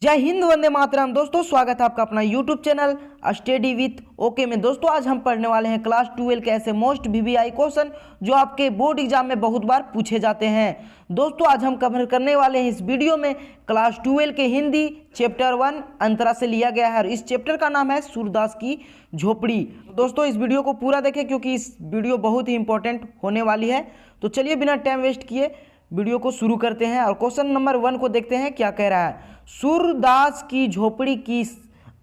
जय हिंद, वंदे मातरम। दोस्तों स्वागत है आपका अपना YouTube channel study with okay में। दोस्तों आज हम पढ़ने वाले हैं क्लास 12 के ऐसे मोस्ट वीवीआई क्वेश्चन जो आपके बोर्ड एग्जाम में बहुत बार पूछे जाते हैं। दोस्तों आज हम कवर करने वाले हैं इस वीडियो में क्लास 12 के हिंदी चैप्टर 1 अंतरा से लिया गया है और इस चैप्टर का नाम है सूरदास की झोपड़ी। दोस्तों इस वीडियो को पूरा देखें क्योंकि इस वीडियो बहुत ही इंपॉर्टेंट होने वाली है। तो चलिए बिना टाइम वेस्ट किए वीडियो को शुरू करते हैं और क्वेश्चन नंबर 1 को देखते हैं क्या कह रहा है। सूरदास की झोपड़ी किस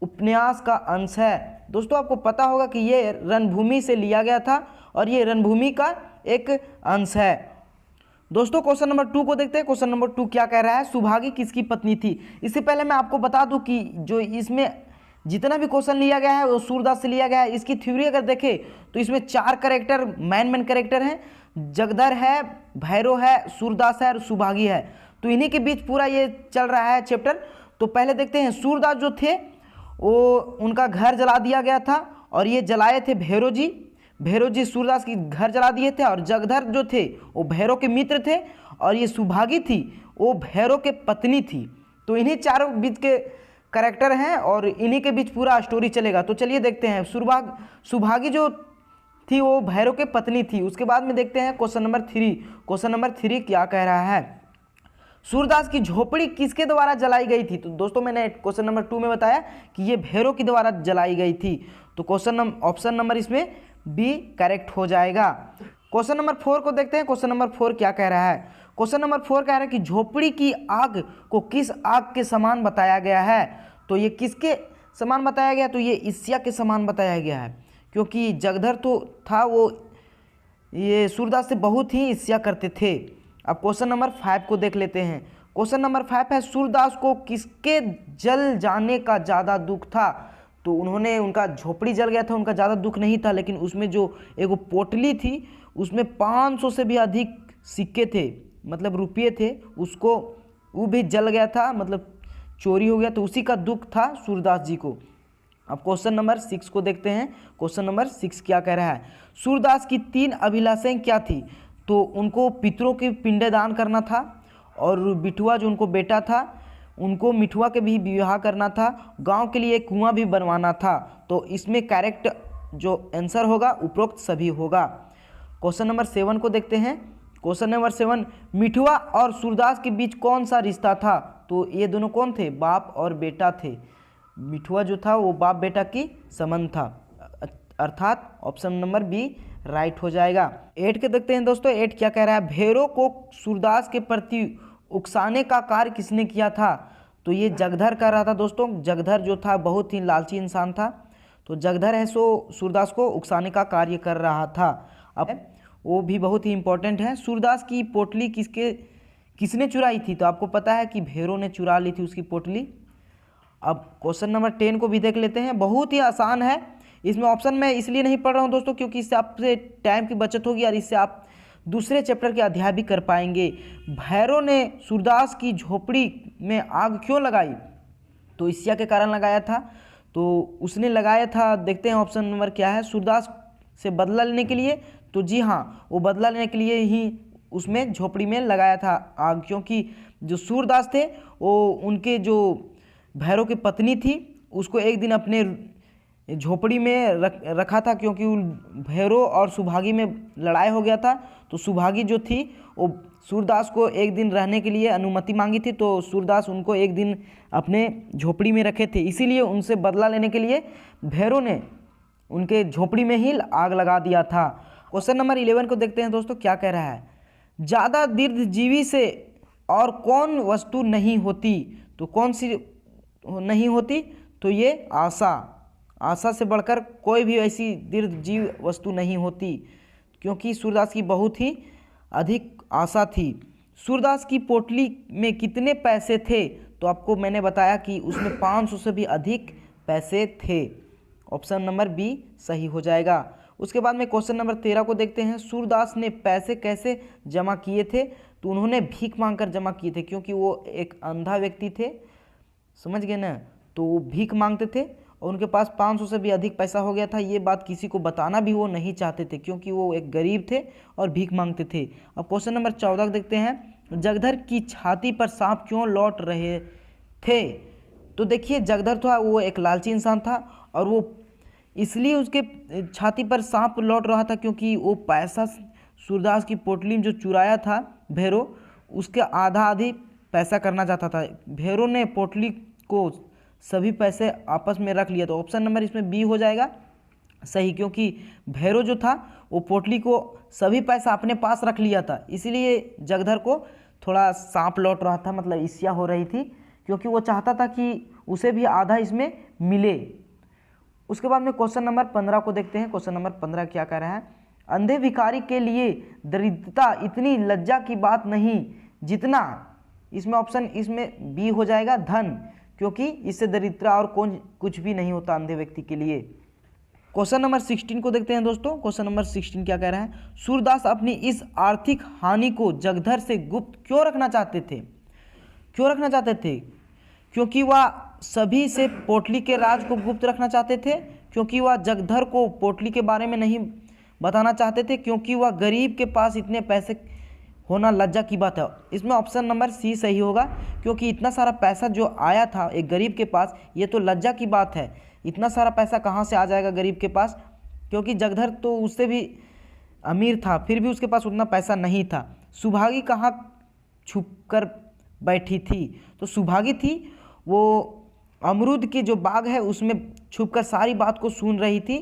उपन्यास का अंश है? दोस्तों आपको पता होगा कि ये रणभूमि से लिया गया था और ये रणभूमि का एक अंश है। दोस्तों क्वेश्चन नंबर 2 को देखते हैं। क्वेश्चन नंबर 2 क्या कह रहा है, सुभागी किसकी पत्नी थी? इससे पहले मैं आपको बता दूं कि जो इसमें जितना भी क्वेश्चन लिया गया है वो सूरदास से लिया गया है। इसकी थ्योरी अगर देखें तो इसमें 4 कैरेक्टर मेन कैरेक्टर हैं, जगधर है, भैरव है, सूरदास है और सुभागी है। तो इन्हीं के बीच पूरा ये चल रहा है चैप्टर। तो पहले देखते हैं, सूरदास जो थे वो उनका घर जला दिया गया था और ये जलाए थे भैरव जी। भैरव जी सूरदास की घर जला दिए थे और जगधर जो थे वो भैरव के मित्र थे और ये सुभागी थी वो भैरव के पत्नी थी। तो इन्हीं चारों बीच के कैरेक्टर हैं और इन्हीं के बीच पूरा स्टोरी चलेगा। तो चलिए देखते हैं, सुभागी जो थी वो भैरव के पत्नी थी। उसके बाद में देखते हैं क्वेश्चन नंबर 3। क्वेश्चन नंबर 3 क्या कह रहा है, सूरदास की झोपड़ी किसके द्वारा जलाई गई थी? तो दोस्तों मैंने क्वेश्चन नंबर 2 में बताया कि ये भैरव के द्वारा जलाई गई थी। तो ऑप्शन नंबर इसमें बी करेक्ट हो जाएगा। क्वेश्चन नंबर 4 को देखते हैं। क्वेश्चन नंबर 4 क्या कह रहा है, क्वेश्चन नंबर 4 कह रहा है कि झोपड़ी की आग को किस आग के समान बताया गया है? तो ये किसके समान बताया गया? तो ये ईर्ष्या के समान बताया गया है क्योंकि जगधर तो था वो ये सूरदास से बहुत ही ईर्ष्या करते थे। अब क्वेश्चन नंबर 5 को देख लेते हैं। क्वेश्चन नंबर 5 है, सूरदास को किसके जल जाने का ज़्यादा दुख था? तो उनका झोपड़ी जल गया था, उनका ज़्यादा दुख नहीं था, लेकिन उसमें जो एक पोटली थी उसमें 500 से भी अधिक सिक्के थे, मतलब रुपये थे, उसको वो भी जल गया था, मतलब चोरी हो गया। तो उसी का दुख था सूरदास जी को। अब क्वेश्चन नंबर 6 को देखते हैं। क्वेश्चन नंबर 6 क्या कह रहा है, सूरदास की 3 अभिलाषाएं क्या थी? तो उनको पितरों के पिंडदान करना था और बिठुआ जो उनको बेटा था उनको मिठुआ के भी विवाह करना था, गांव के लिए एक कुआं भी बनवाना था। तो इसमें करेक्ट जो आंसर होगा उपरोक्त सभी होगा। क्वेश्चन नंबर 7 को देखते हैं। क्वेश्चन नंबर 7, मिठुआ और सूरदास के बीच कौन सा रिश्ता था? तो ये दोनों कौन थे? बाप और बेटा थे। मिठुआ जो था वो बाप बेटा की संबंध था, अर्थात ऑप्शन नंबर बी राइट हो जाएगा। 8 के देखते हैं दोस्तों। 8 क्या कह रहा है, भैरव को सूरदास के प्रति उकसाने का कार्य किसने किया था? तो ये जगधर कर रहा था। दोस्तों जगधर जो था बहुत ही लालची इंसान था, तो जगधर है सो सूरदास को उकसाने का कार्य कर रहा था। अब वो भी बहुत ही इंपॉर्टेंट है। सूरदास की पोटली किसने चुराई थी? तो आपको पता है कि भैरव ने चुरा ली थी उसकी पोटली। अब क्वेश्चन नंबर 10 को भी देख लेते हैं। बहुत ही आसान है, इसमें ऑप्शन मैं इसलिए नहीं पढ़ रहा हूँ दोस्तों क्योंकि इससे आपसे टाइम की बचत होगी और इससे आप दूसरे चैप्टर के अध्याय भी कर पाएंगे। भैरव ने सूरदास की झोपड़ी में आग क्यों लगाई? तो ईर्ष्या के कारण लगाया था। तो उसने लगाया था, देखते हैं ऑप्शन नंबर क्या है, सूरदास से बदला लेने के लिए। तो जी हाँ, वो बदला लेने के लिए ही उसमें झोपड़ी में लगाया था आग, क्योंकि जो सूरदास थे वो उनके जो भैरव की पत्नी थी उसको एक दिन अपने झोपड़ी में रखा था क्योंकि भैरव और सुभागी में लड़ाई हो गया था। तो सुभागी जो थी वो सूरदास को एक दिन रहने के लिए अनुमति मांगी थी, तो सूरदास उनको एक दिन अपने झोपड़ी में रखे थे, इसीलिए उनसे बदला लेने के लिए भैरव ने उनके झोपड़ी में ही आग लगा दिया था। क्वेश्चन नंबर 11 को देखते हैं दोस्तों क्या कह रहा है, ज़्यादा दीर्घजीवी से और कौन वस्तु नहीं होती? तो कौन सी नहीं होती? तो ये आशा से बढ़कर कोई भी ऐसी दीर्घजीव वस्तु नहीं होती, क्योंकि सूरदास की बहुत ही अधिक आशा थी। सूरदास की पोटली में कितने पैसे थे? तो आपको मैंने बताया कि उसमें 500 से भी अधिक पैसे थे। ऑप्शन नंबर बी सही हो जाएगा। उसके बाद में क्वेश्चन नंबर 13 को देखते हैं। सूरदास ने पैसे कैसे जमा किए थे? तो उन्होंने भीख मांगकर जमा किए थे, क्योंकि वो एक अंधा व्यक्ति थे, समझ गए ना। तो वो भीख मांगते थे और उनके पास 500 से भी अधिक पैसा हो गया था। ये बात किसी को बताना भी वो नहीं चाहते थे क्योंकि वो एक गरीब थे और भीख मांगते थे। अब क्वेश्चन नंबर 14 देखते हैं, जगधर की छाती पर सांप क्यों लौट रहे थे? तो देखिए जगधर था वो एक लालची इंसान था और वो इसलिए उसके छाती पर सांप लौट रहा था क्योंकि वो पैसा सूरदास की पोटली में जो चुराया था भैरो, उसके आधा आधी पैसा करना चाहता था। भैरो ने पोटली को सभी पैसे आपस में रख लिया। तो ऑप्शन नंबर इसमें बी हो जाएगा सही, क्योंकि भैरो जो था वो पोटली को सभी पैसा अपने पास रख लिया था, इसीलिए जगधर को थोड़ा सांप लौट रहा था, मतलब ईर्ष्या हो रही थी, क्योंकि वो चाहता था कि उसे भी आधा इसमें मिले। उसके बाद में क्वेश्चन नंबर 15 को देखते हैं। क्वेश्चन नंबर 15 क्या कह रहा है, अंधे भिखारी के लिए दरिद्रता इतनी लज्जा की बात नहीं जितना, इसमें ऑप्शन इसमें बी हो जाएगा धन, क्योंकि इससे दरिद्रता और कौन कुछ भी नहीं होता अंधे व्यक्ति के लिए। क्वेश्चन नंबर 16 को देखते हैं दोस्तों। क्वेश्चन नंबर 16 क्या कह रहा है, सूरदास अपनी इस आर्थिक हानि को जगधर से गुप्त क्यों रखना चाहते थे? क्यों रखना चाहते थे? क्योंकि वह सभी से पोटली के राज को गुप्त रखना चाहते थे, क्योंकि वह जगधर को पोटली के बारे में नहीं बताना चाहते थे, क्योंकि वह गरीब के पास इतने पैसे होना लज्जा की बात है। इसमें ऑप्शन नंबर सी सही होगा, क्योंकि इतना सारा पैसा जो आया था एक गरीब के पास, ये तो लज्जा की बात है। इतना सारा पैसा कहाँ से आ जाएगा गरीब के पास, क्योंकि जगधर तो उससे भी अमीर था, फिर भी उसके पास उतना पैसा नहीं था। सुभागी कहाँ छुप कर बैठी थी? तो सुभागी थी वो अमरूद की जो बाग है उसमें छुपकर सारी बात को सुन रही थी।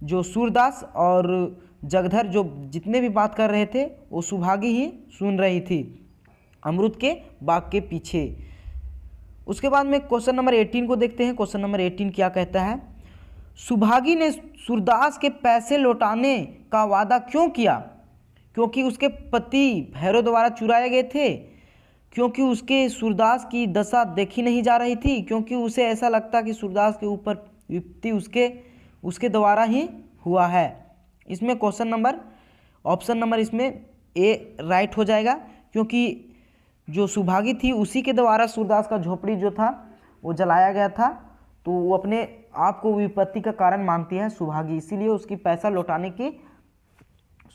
जो सूरदास और जगधर जो जितने भी बात कर रहे थे वो सुभागी ही सुन रही थी अमरूद के बाग के पीछे। उसके बाद में क्वेश्चन नंबर 18 को देखते हैं। क्वेश्चन नंबर 18 क्या कहता है, सुभागी ने सूरदास के पैसे लौटाने का वादा क्यों किया? क्योंकि उसके पति भैरव द्वारा चुराए गए थे, क्योंकि उसके सूरदास की दशा देखी नहीं जा रही थी, क्योंकि उसे ऐसा लगता कि सूरदास के ऊपर विपत्ति उसके द्वारा ही हुआ है। इसमें क्वेश्चन नंबर ऑप्शन नंबर इसमें ए राइट हो जाएगा, क्योंकि जो सुभागी थी उसी के द्वारा सूरदास का झोपड़ी जो था वो जलाया गया था, तो वो अपने आप को विपत्ति का कारण मानती है सुभागी, इसीलिए उसकी पैसा लौटाने की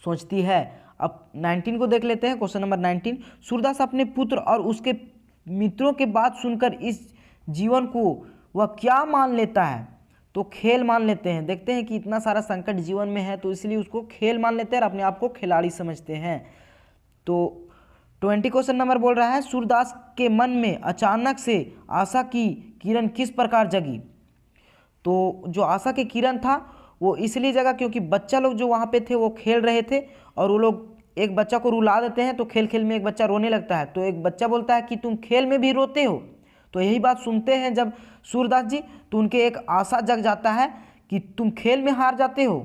सोचती है। अब 19 को देख लेते हैं। क्वेश्चन नंबर 19, सूरदास अपने पुत्र और उसके मित्रों के बात सुनकर इस जीवन को वह क्या मान लेता है? तो खेल मान लेते हैं। देखते हैं कि इतना सारा संकट जीवन में है तो इसलिए उसको खेल मान लेते हैं और अपने आप को खिलाड़ी समझते हैं। तो 20 क्वेश्चन नंबर बोल रहा है, सूरदास के मन में अचानक से आशा की किरण किस प्रकार जगी? तो जो आशा की किरण था वो इसलिए जगा क्योंकि बच्चा लोग जो वहाँ पे थे वो खेल रहे थे और वो लोग एक बच्चा को रुला देते हैं, तो खेल खेल में एक बच्चा रोने लगता है, तो एक बच्चा बोलता है कि तुम खेल में भी रोते हो। तो यही बात सुनते हैं जब सूरदास जी, तो उनके एक आशा जग जाता है कि तुम खेल में हार जाते हो।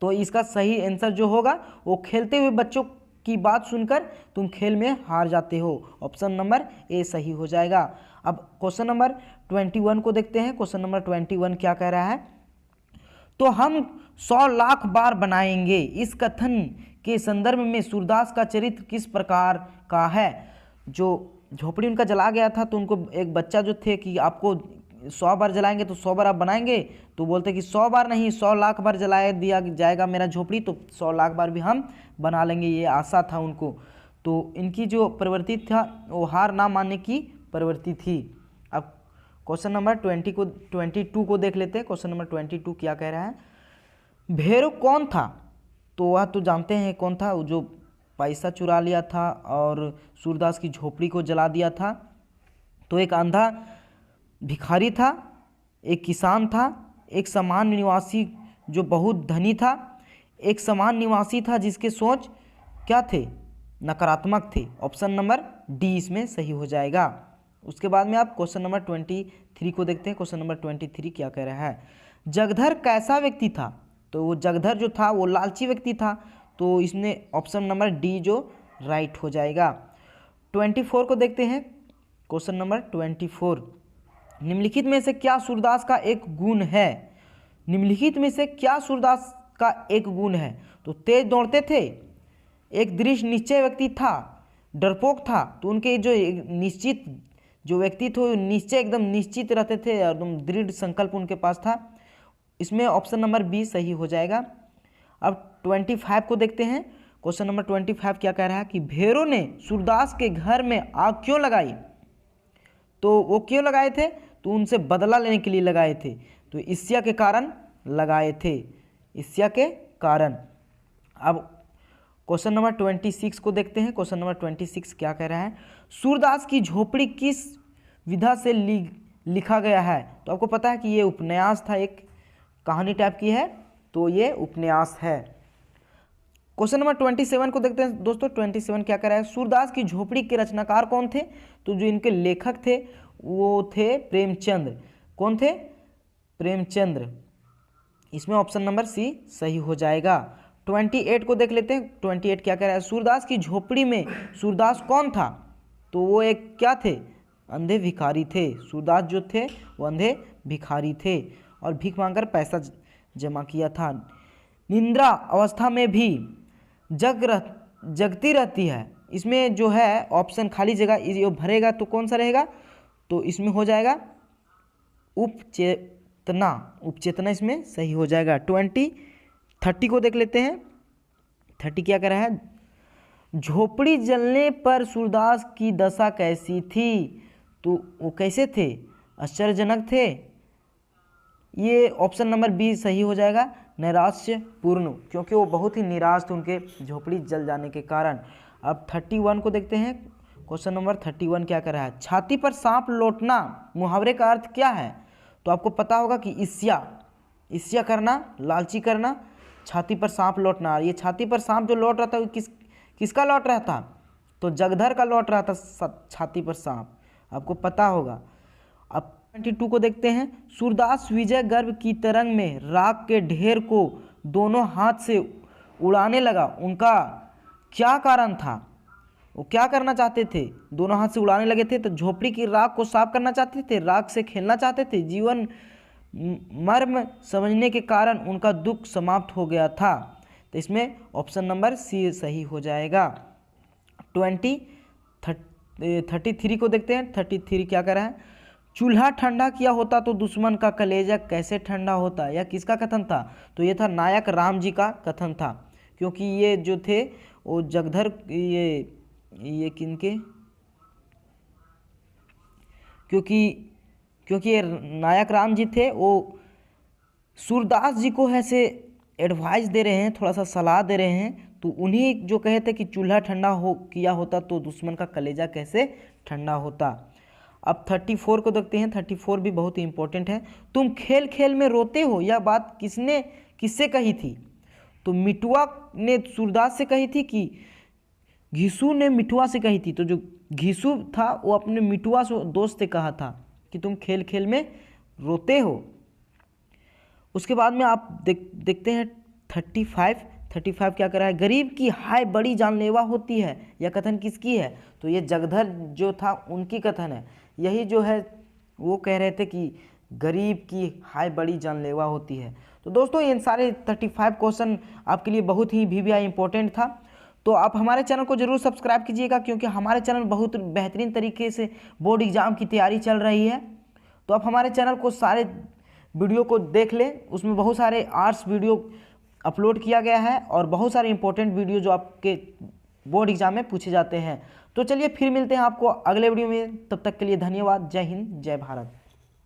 तो इसका सही आंसर जो होगा वो खेलते हुए बच्चों की बात सुनकर तुम खेल में हार जाते हो, ऑप्शन नंबर ए सही हो जाएगा। अब क्वेश्चन नंबर 21 को देखते हैं। क्वेश्चन नंबर 21 क्या कह रहा है, तो हम 100 लाख बार बनाएंगे, इस कथन के संदर्भ में सूरदास का चरित्र किस प्रकार का है? जो झोपड़ी उनका जला गया था तो उनको एक बच्चा जो थे कि आपको 100 बार जलाएंगे तो 100 बार आप बनाएंगे, तो बोलते कि 100 बार नहीं 100 लाख बार जलाया दिया जाएगा मेरा झोपड़ी, तो 100 लाख बार भी हम बना लेंगे, ये आशा था उनको। तो इनकी जो प्रवृत्ति था वो हार ना मानने की प्रवृत्ति थी। अब क्वेश्चन नंबर 22 को देख लेते हैं। क्वेश्चन नंबर 22 क्या कह रहा है, भैरव कौन था? तो वह तो जानते हैं कौन था, जो पैसा चुरा लिया था और सूरदास की झोपड़ी को जला दिया था। तो एक अंधा भिखारी था, एक किसान था, एक सामान्य निवासी जो बहुत धनी था, एक सामान्य निवासी था जिसके सोच क्या थे? नकारात्मक थे। ऑप्शन नंबर डी इसमें सही हो जाएगा। उसके बाद में आप क्वेश्चन नंबर 23 को देखते हैं। क्वेश्चन नंबर 23 क्या कह रहा है, जगधर कैसा व्यक्ति था? तो वो जगधर जो था वो लालची व्यक्ति था, तो इसमें ऑप्शन नंबर डी जो राइट हो जाएगा। 24 को देखते हैं। क्वेश्चन नंबर 24, निम्नलिखित में से क्या सूरदास का एक गुण है? निम्नलिखित में से क्या सूरदास का एक गुण है? तो तेज दौड़ते थे, एक दृढ़ निश्चय व्यक्ति था, डरपोक था, तो उनके जो निश्चित जो व्यक्ति थे निश्चय एकदम निश्चित रहते थे, एकदम दृढ़ संकल्प उनके पास था। इसमें ऑप्शन नंबर बी सही हो जाएगा। अब 25 को देखते हैं। क्वेश्चन नंबर 25 क्या कह रहा है कि भैरव ने सूरदास के घर में आग क्यों लगाई? तो वो क्यों लगाए थे? तो तो उनसे बदला लेने के लिए लगाए थे, तो ईर्ष्या के कारण लगाए थे, ईर्ष्या के कारण। अब क्वेश्चन नंबर 26 को देखते हैं। क्वेश्चन नंबर 26 क्या कह रहा है, सूरदास की झोपड़ी किस विधा से लिखा गया है? तो आपको पता है कि ये उपन्यास था, एक कहानी टाइप की है, तो ये उपन्यास है। क्वेश्चन नंबर 27 को देखते हैं दोस्तों। 27 क्या कह रहा है, सूरदास की झोपड़ी के रचनाकार कौन थे? तो जो इनके लेखक थे वो थे प्रेमचंद्र। कौन थे? प्रेमचंद्र। इसमें ऑप्शन नंबर सी सही हो जाएगा। 28 को देख लेते हैं। 28 क्या कह रहा है, सूरदास की झोपड़ी में सूरदास कौन था? तो वो एक क्या थे? अंधे भिखारी थे। सूरदास जो थे वो अंधे भिखारी थे और भीख मांगकर पैसा जमा किया था। निद्रा अवस्था में भी जगती रहती है। इसमें जो है ऑप्शन खाली जगह ये भरेगा तो कौन सा रहेगा? तो इसमें हो जाएगा उपचेतना। उपचेतना इसमें सही हो जाएगा। 30 को देख लेते हैं। 30 क्या कह रहा है, झोपड़ी जलने पर सूरदास की दशा कैसी थी? तो वो कैसे थे? आश्चर्यजनक थे। ये ऑप्शन नंबर बी सही हो जाएगा, नैराश्यपूर्ण, क्योंकि वो बहुत ही निराश थे उनके झोपड़ी जल जाने के कारण। अब 31 को देखते हैं। क्वेश्चन नंबर 31 क्या कर रहा है, छाती पर सांप लौटना मुहावरे का अर्थ क्या है? तो आपको पता होगा कि ईर्ष्या करना, लालची करना, छाती पर सांप लौटना। ये छाती पर सांप जो लौट रहा था किसका लौट रहा था? तो जगधर का लौट रहा था छाती पर सांप, आपको पता होगा। अब 22 को देखते हैं। सूरदास विजय गर्भ की तरंग में राख के ढेर को दोनों हाथ से उड़ाने लगा, उनका क्या कारण था? वो क्या करना चाहते थे? दोनों हाथ से उड़ाने लगे थे तो झोपड़ी की राख को साफ करना चाहते थे, राख से खेलना चाहते थे। जीवन मर्म समझने के कारण उनका दुख समाप्त हो गया था। तो इसमें ऑप्शन नंबर सी सही हो जाएगा। 33 को देखते हैं। 33 क्या कर रहा है, चूल्हा ठंडा किया होता तो दुश्मन का कलेजा कैसे ठंडा होता? यह किसका कथन था? तो ये था नायक राम जी का कथन था, क्योंकि ये जो थे वो जगधर ये किनके, क्योंकि ये नायक राम जी थे, वो सूरदास जी को ऐसे एडवाइस दे रहे हैं, थोड़ा सा सलाह दे रहे हैं, तो उन्हीं जो कहे थे कि चूल्हा ठंडा किया होता तो दुश्मन का कलेजा कैसे ठंडा होता। अब 34 को देखते हैं। 34 भी बहुत ही इंपॉर्टेंट है। तुम खेल खेल में रोते हो, यह बात किससे कही थी? तो मिटुआ ने सूरदास से कही थी कि घिसू ने मिटुआ से कही थी? तो जो घिसू था वो अपने मिटुआ से दोस्त से कहा था कि तुम खेल खेल में रोते हो। उसके बाद में आप देखते हैं 35 क्या कर रहा है, गरीब की हाय बड़ी जानलेवा होती है, यह कथन किसकी है? तो ये जगधर जो था उनकी कथन है। यही जो है वो कह रहे थे कि गरीब की हाय बड़ी जानलेवा होती है। तो दोस्तों ये सारे 35 क्वेश्चन आपके लिए बहुत ही VVI इंपॉर्टेंट था। तो आप हमारे चैनल को जरूर सब्सक्राइब कीजिएगा, क्योंकि हमारे चैनल बहुत बेहतरीन तरीके से बोर्ड एग्जाम की तैयारी चल रही है। तो आप हमारे चैनल को सारे वीडियो को देख लें, उसमें बहुत सारे आर्ट्स वीडियो अपलोड किया गया है और बहुत सारे इंपॉर्टेंट वीडियो जो आपके बोर्ड एग्जाम में पूछे जाते हैं। तो चलिए फिर मिलते हैं आपको अगले वीडियो में, तब तक के लिए धन्यवाद। जय हिंद, जय भारत।